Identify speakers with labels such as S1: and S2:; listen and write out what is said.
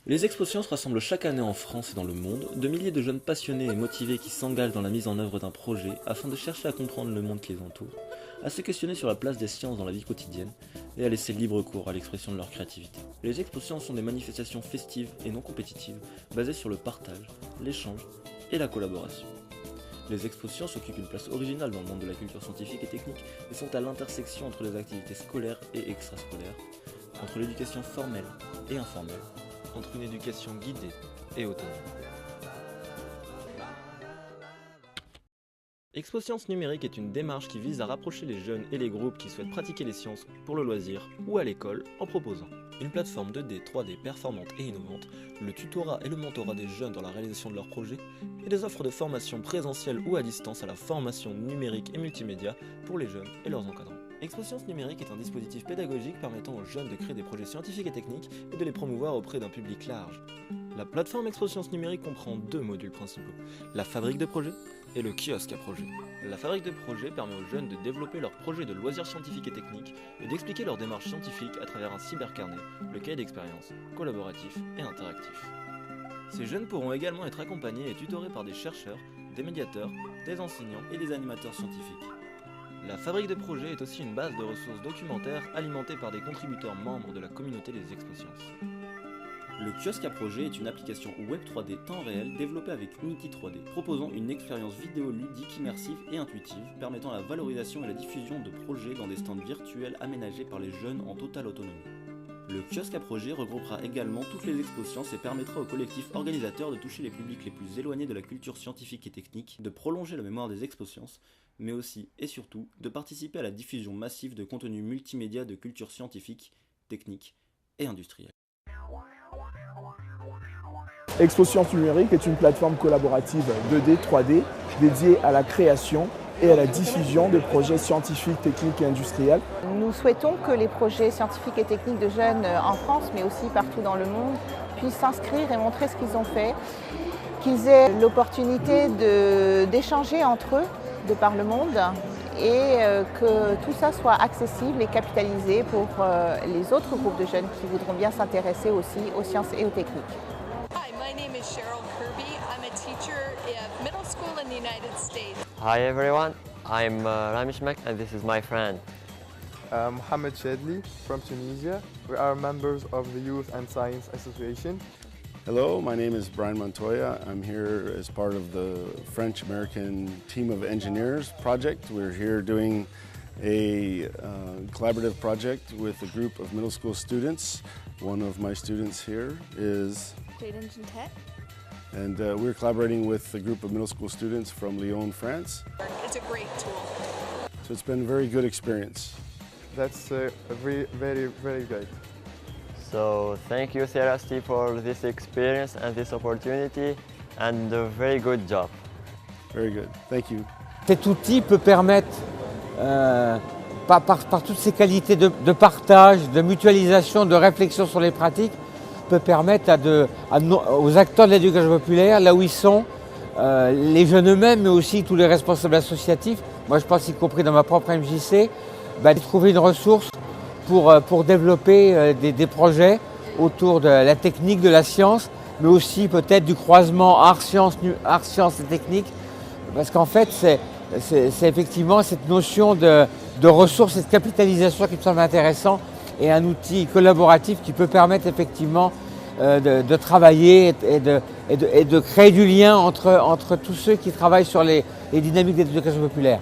S1: Les Expo-Sciences rassemblent chaque année en France et dans le monde de milliers de jeunes passionnés et motivés qui s'engagent dans la mise en œuvre d'un projet afin de chercher à comprendre le monde qui les entoure, à se questionner sur la place des sciences dans la vie quotidienne et à laisser libre cours à l'expression de leur créativité. Les Expo-Sciences sont des manifestations festives et non compétitives basées sur le partage, l'échange et la collaboration. Les Expo-Sciences occupent une place originale dans le monde de la culture scientifique et technique et sont à l'intersection entre les activités scolaires et extrascolaires, entre l'éducation formelle et informelle, entre une éducation guidée et autonome. Expo-Sciences numérique est une démarche qui vise à rapprocher les jeunes et les groupes qui souhaitent pratiquer les sciences pour le loisir ou à l'école en proposant une plateforme 2D, 3D performante et innovante, le tutorat et le mentorat des jeunes dans la réalisation de leurs projets et des offres de formation présentielle ou à distance à la formation numérique et multimédia pour les jeunes et leurs encadrants. Expo-Sciences numérique est un dispositif pédagogique permettant aux jeunes de créer des projets scientifiques et techniques et de les promouvoir auprès d'un public large. La plateforme Expo-Sciences numérique comprend deux modules principaux, la fabrique de projets et le kiosque à projets. La fabrique de projets permet aux jeunes de développer leurs projets de loisirs scientifiques et techniques et d'expliquer leur démarche scientifique à travers un cybercarnet, le cahier d'expérience, collaboratif et interactif. Ces jeunes pourront également être accompagnés et tutorés par des chercheurs, des médiateurs, des enseignants et des animateurs scientifiques. La fabrique de projets est aussi une base de ressources documentaires alimentée par des contributeurs membres de la communauté des Expo-Sciences. Le kiosque à projet est une application web 3D temps réel développée avec Unity 3D, proposant une expérience vidéo ludique, immersive et intuitive, permettant la valorisation et la diffusion de projets dans des stands virtuels aménagés par les jeunes en totale autonomie. Le kiosque à projet regroupera également toutes les Expo-Sciences et permettra aux collectifs organisateurs de toucher les publics les plus éloignés de la culture scientifique et technique, de prolonger la mémoire des Expo-Sciences, mais aussi et surtout de participer à la diffusion massive de contenus multimédia de culture scientifique, technique et industrielle.
S2: Expo-Sciences numérique est une plateforme collaborative 2D, 3D dédiée à la création et à la diffusion de projets scientifiques, techniques et industriels.
S3: Nous souhaitons que les projets scientifiques et techniques de jeunes en France, mais aussi partout dans le monde, puissent s'inscrire et montrer ce qu'ils ont fait, qu'ils aient l'opportunité d'échanger entre eux de par le monde et que tout ça soit accessible et capitalisé pour les autres groupes de jeunes qui voudront bien s'intéresser aussi aux sciences et aux techniques.
S4: Hi, my name is Cheryl Kirby. I'm a teacher at middle school in the United States.
S5: Hi everyone, I'm Ramish Mek and this is my friend.
S6: Mohamed Shadli from Tunisia. We are members of the Youth and Science Association.
S7: Hello, my name is Brian Montoya. I'm here as part of the French-American Team of Engineers project. We're here doing a collaborative project with a group of middle school students. One of my students here is
S4: Jayden Gentet.
S7: and we're collaborating with a group of middle school students from Lyon, France.
S4: It's a great tool.
S7: So it's been a very good experience.
S6: That's very great.
S5: So thank you Serasti for this experience and this opportunity and a very good job.
S7: Very good. Thank you.
S8: Cet outil peut permettre, par toutes ses qualités de partage, de mutualisation, de réflexion sur les pratiques, peut permettre aux acteurs de l'éducation populaire, là où ils sont, les jeunes eux-mêmes, mais aussi tous les responsables associatifs, moi je pense y compris dans ma propre MJC, de trouver une ressource pour développer des projets autour de la technique, de la science, mais aussi peut-être du croisement art-science et technique, parce qu'en fait c'est effectivement cette notion de ressources et de capitalisation qui me semble intéressant et un outil collaboratif qui peut permettre effectivement de travailler et de créer du lien entre tous ceux qui travaillent sur les dynamiques d'éducation populaire.